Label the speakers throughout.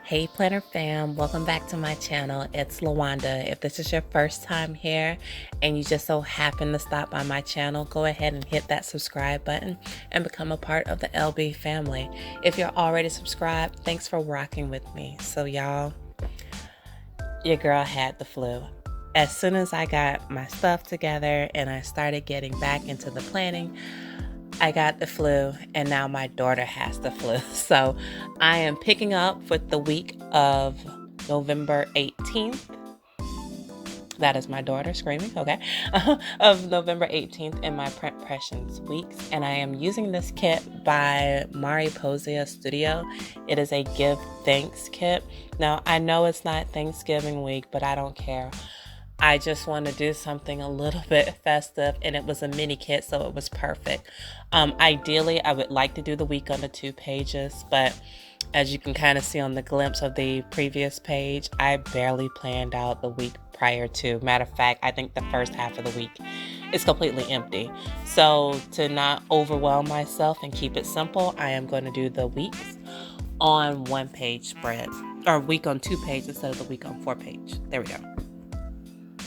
Speaker 1: Hey Planner fam, welcome back to my channel. It's Lawanda. If this is your first time here and you just so happen to stop by my channel, go ahead and hit that subscribe button and become a part of the LB family. If you're already subscribed, thanks for rocking with me. So y'all, your girl had the flu. As soon as I got my stuff together and I started getting back into the planning, I got the flu, and now my daughter has the flu. So I am picking up with the week of November 18th. That is my daughter screaming, okay, of November 18th in my Pression Weeks. And I am using this kit by Mariposa Studio. It is a Give Thanks kit. Now, I know it's not Thanksgiving week, but I don't care. I just want to do something a little bit festive, and it was a mini kit, so it was perfect. Ideally, I would like to do the week on the 2 pages, but as you can kind of see on the glimpse of the previous page, I barely planned out the week prior to. Matter of fact, I think the first half of the week is completely empty. So to not overwhelm myself and keep it simple, I am going to do the weeks on 1-page spreads, or week on 2 pages instead of the week on 4-page. There we go.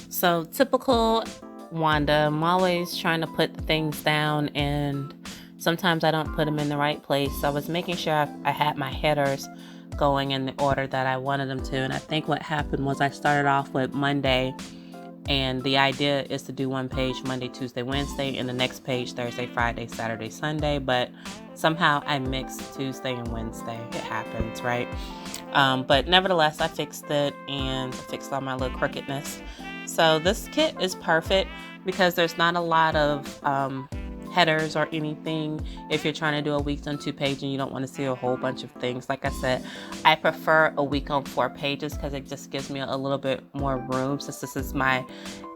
Speaker 1: So typical Wanda, I'm always trying to put things down and sometimes I don't put them in the right place. So I was making sure I had my headers going in the order that I wanted them to. And I think what happened was I started off with Monday, and the idea is to do 1 page Monday, Tuesday, Wednesday, and the next page Thursday, Friday, Saturday, Sunday. But somehow I mixed Tuesday and Wednesday. It happens, right? But nevertheless, I fixed it and fixed all my little crookedness. So this kit is perfect because there's not a lot of headers or anything if you're trying to do a week on 2 pages and you don't want to see a whole bunch of things. Like I said, I prefer a week on 4 pages because it just gives me a little bit more room, since this is my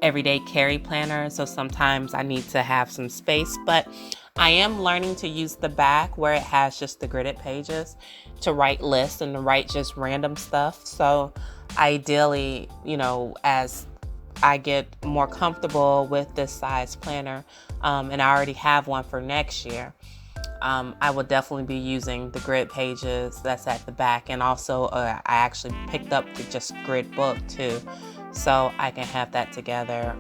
Speaker 1: everyday carry planner. So sometimes I need to have some space, but I am learning to use the back where it has just the gridded pages to write lists and to write just random stuff. So ideally, as I get more comfortable with this size planner, and I already have one for next year, I will definitely be using the grid pages that's at the back. And also I actually picked up the just grid book too, so I can have that together,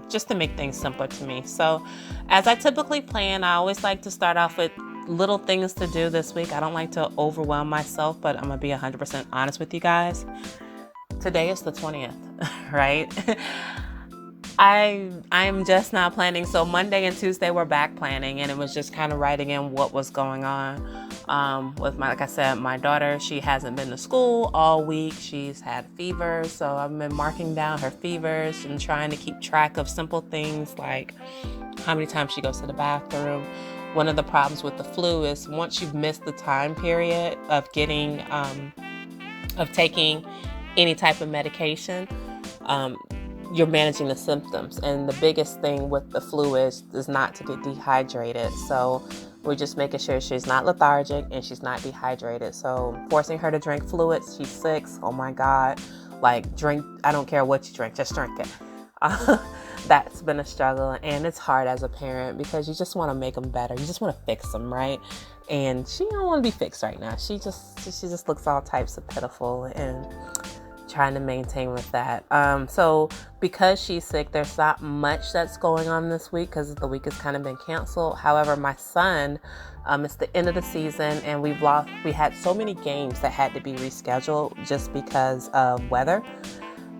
Speaker 1: just to make things simpler to me. So as I typically plan, I always like to start off with little things to do this week. I don't like to overwhelm myself, but I'm gonna be 100% honest with you guys. Today is the 20th, right? I'm just not planning. So Monday and Tuesday we're back planning, and it was just kind of writing in what was going on with like I said, my daughter. She hasn't been to school all week. She's had fever, so I've been marking down her fevers and trying to keep track of simple things like how many times she goes to the bathroom. One of the problems with the flu is once you've missed the time period of getting of taking any type of medication, you're managing the symptoms. And the biggest thing with the flu is not to get dehydrated. So we're just making sure she's not lethargic and she's not dehydrated. So forcing her to drink fluids, she's 6. Oh my God. Like, drink, I don't care what you drink, just drink it. That's been a struggle, and it's hard as a parent because you just want to make them better. You just want to fix them, right? And she don't want to be fixed right now. She just looks all types of pitiful, and trying to maintain with that. So because she's sick, there's not much that's going on this week because the week has kind of been canceled. However, my son, it's the end of the season, and we had so many games that had to be rescheduled just because of weather,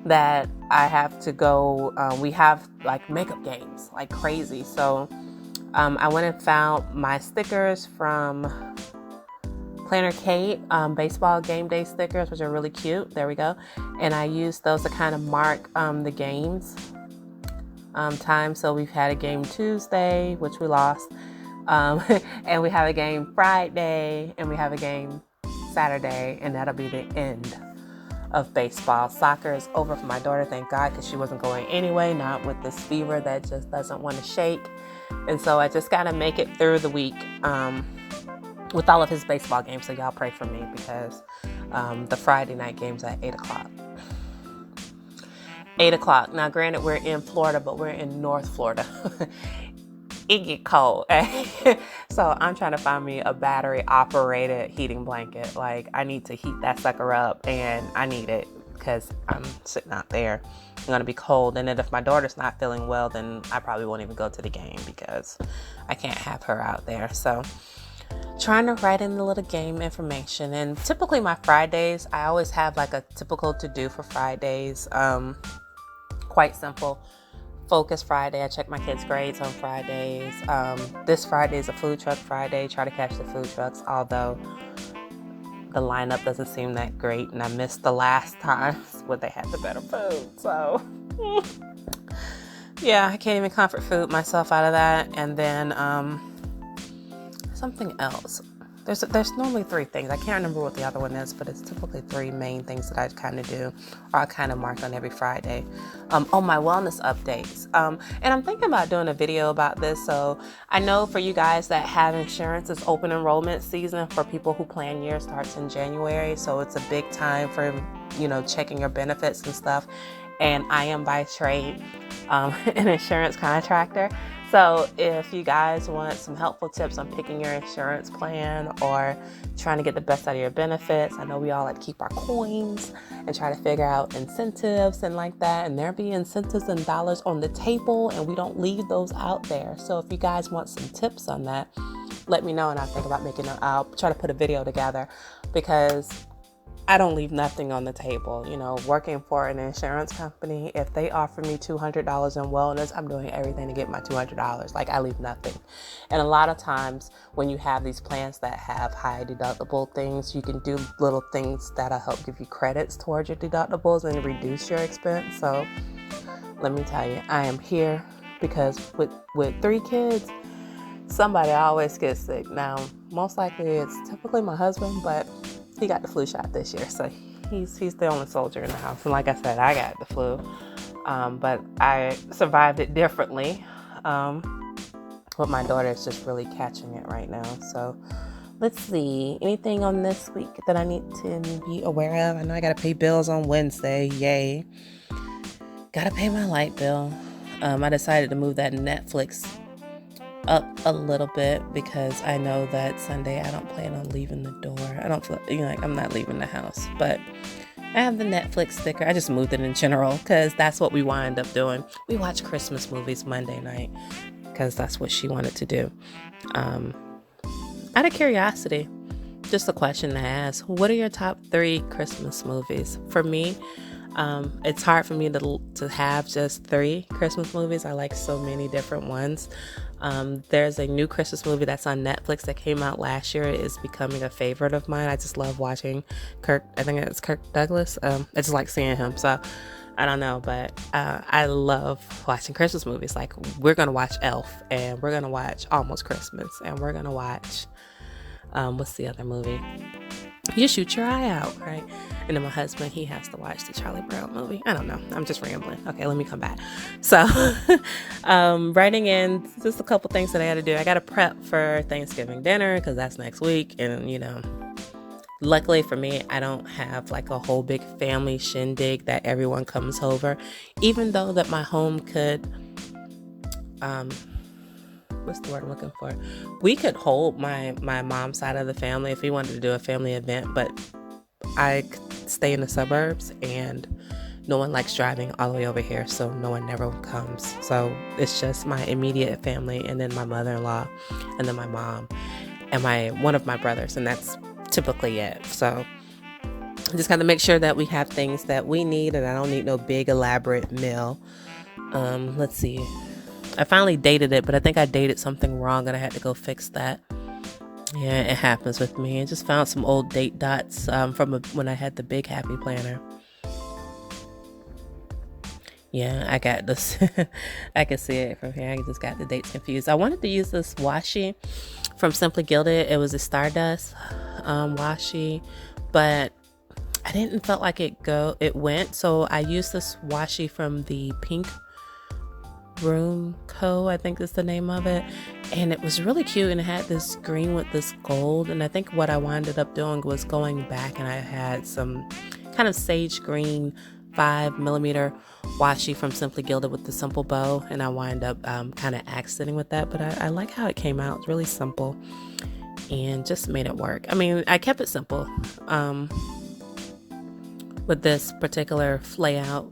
Speaker 1: that I have to go. We have like makeup games like crazy. So I went and found my stickers from Planner Kate, baseball game day stickers, which are really cute. There we go. And I used those to kind of mark the games time. So we've had a game Tuesday, which we lost, and we have a game Friday, and we have a game Saturday, and that'll be the end of baseball. Soccer is over for my daughter, thank God, because she wasn't going anyway, not with this fever that just doesn't want to shake. And so I just gotta make it through the week with all of his baseball games. So y'all pray for me because the Friday night game's at 8 o'clock. 8 o'clock. Now, granted, we're in Florida, but we're in North Florida. it get cold. So I'm trying to find me a battery operated heating blanket. Like, I need to heat that sucker up, and I need it because I'm sitting out there. I'm going to be cold. And then if my daughter's not feeling well, then I probably won't even go to the game because I can't have her out there. So trying to write in the little game information. And typically my Fridays, I always have like a typical to do for Fridays. Quite simple. Focus Friday. I check my kids' grades on Fridays. This Friday is a food truck Friday. Try to catch the food trucks, although the lineup doesn't seem that great, and I missed the last times when they had the better food. So yeah, I can't even comfort food myself out of that. And then something else. There's normally 3 things. I can't remember what the other one is, but it's typically 3 main things that I kind of do, or I kind of mark on every Friday. On my wellness updates. And I'm thinking about doing a video about this. So I know for you guys that have insurance, it's open enrollment season for people who plan year starts in January. So it's a big time for, checking your benefits and stuff. And I am by trade an insurance contractor. So if you guys want some helpful tips on picking your insurance plan or trying to get the best out of your benefits, I know we all like to keep our coins and try to figure out incentives and like that. And there be incentives and dollars on the table, and we don't leave those out there. So if you guys want some tips on that, let me know, and I'll think about I'll try to put a video together, because I don't leave nothing on the table. Working for an insurance company, if they offer me $200 in wellness, I'm doing everything to get my $200. Like, I leave nothing. And a lot of times when you have these plans that have high deductible things, you can do little things that'll help give you credits towards your deductibles and reduce your expense. So let me tell you, I am here because with 3 kids, somebody always gets sick. Now, most likely it's typically my husband, but he got the flu shot this year, so he's the only soldier in the house. And like I said, I got the flu, but I survived it differently. But my daughter is just really catching it right now. So let's see, anything on this week that I need to be aware of? I know I got to pay bills on Wednesday. Yay. Got to pay my light bill. I decided to move that Netflix up a little bit because I know that Sunday I don't plan on leaving the door. I don't feel like I'm not leaving the house, but I have the Netflix sticker. I just moved it in general because that's what we wind up doing. We watch Christmas movies Monday night because that's what she wanted to do. Out of curiosity, just a question to ask: what are your top 3 Christmas movies? For me, it's hard for me to have just 3 Christmas movies. I like so many different ones. There's a new Christmas movie that's on Netflix that came out last year. It is becoming a favorite of mine. I just love watching Kirk. I think it's Kirk Douglas. I just like seeing him. So I don't know, but I love watching Christmas movies. Like, we're going to watch Elf, and we're going to watch Almost Christmas, and we're going to watch, what's the other movie? You Shoot Your Eye Out, right? And then my husband, he has to watch the Charlie Brown movie. I don't know. I'm just rambling. Okay, let me come back. So, writing in just a couple things that I got to do. I got to prep for Thanksgiving dinner because that's next week. And, luckily for me, I don't have like a whole big family shindig that everyone comes over. Even though that my home could, what's the word I'm looking for? We could hold my mom's side of the family if we wanted to do a family event, but I stay in the suburbs and no one likes driving all the way over here, so no one never comes. So it's just my immediate family, and then my mother-in-law, and then my mom, and one of my brothers, and that's typically it. So I just got to make sure that we have things that we need, and I don't need no big elaborate meal. Let's see. I finally dated it, but I think I dated something wrong and I had to go fix that. Yeah, it happens with me. I just found some old date dots from when I had the big happy planner. Yeah, I got this. I can see it from here. I just got the dates confused. I wanted to use this washi from Simply Gilded. It was a Stardust washi, but I didn't felt like it went. So I used this washi from the Pink Room Co., I think is the name of it, and it was really cute, and it had this green with this gold. And I think what I wound up doing was going back, and I had some kind of sage green 5mm washi from Simply Gilded with the simple bow, and I wind up kind of accenting with that, but I like how it came out. It's really simple and just made it work. I mean, I kept it simple with this particular layout.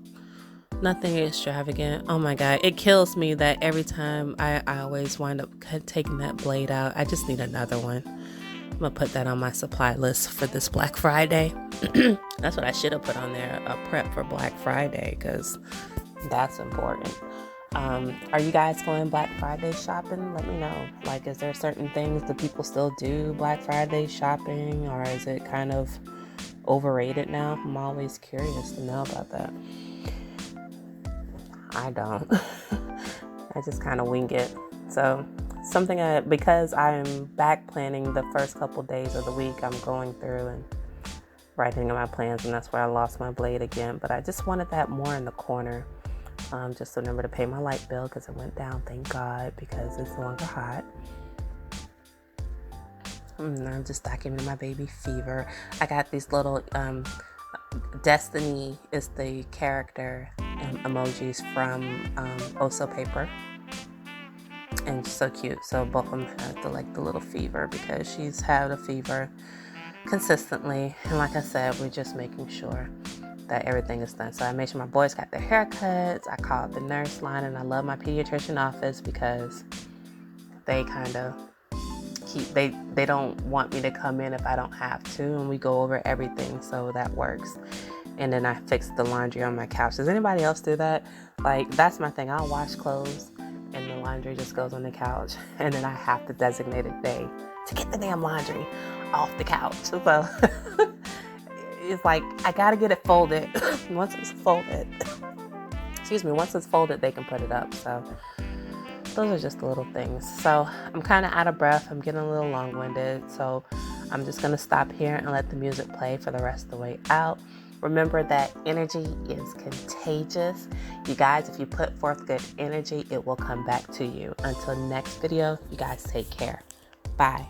Speaker 1: Nothing extravagant. Oh my god, it kills me that every time I always wind up taking that blade out. I just need another one. I'm gonna put that on my supply list for this Black Friday. That's what I should have put on there, a prep for Black Friday, because that's important. Are you guys going Black Friday shopping? Let me know. Like, is there certain things that people still do Black Friday shopping, or is it kind of overrated now? I'm always curious to know about that. I don't. I just kind of wing it. So because I'm back planning the first couple days of the week, I'm going through and writing my plans, and that's where I lost my blade again. But I just wanted that more in the corner. Just to remember to pay my light bill, because it went down, thank God, because it's no longer hot. I'm just documenting my baby fever. I got these little Destiny is the character emojis from Oso paper, and so cute. So both of them have the little fever, because she's had a fever consistently, and like I said, we're just making sure that everything is done. So I made sure my boys got their haircuts. I called the nurse line, and I love my pediatrician office because they kind of they don't want me to come in if I don't have to, and we go over everything, so that works. And then I fix the laundry on my couch. Does anybody else do that? Like, that's my thing. I'll wash clothes and the laundry just goes on the couch, and then I have to designate a day to get the damn laundry off the couch. So it's like, I gotta get it folded. Once it's folded, they can put it up. So those are just the little things. So I'm kind of out of breath. I'm getting a little long-winded. So I'm just gonna stop here and let the music play for the rest of the way out. Remember that energy is contagious. You guys, if you put forth good energy, it will come back to you. Until next video, you guys take care. Bye.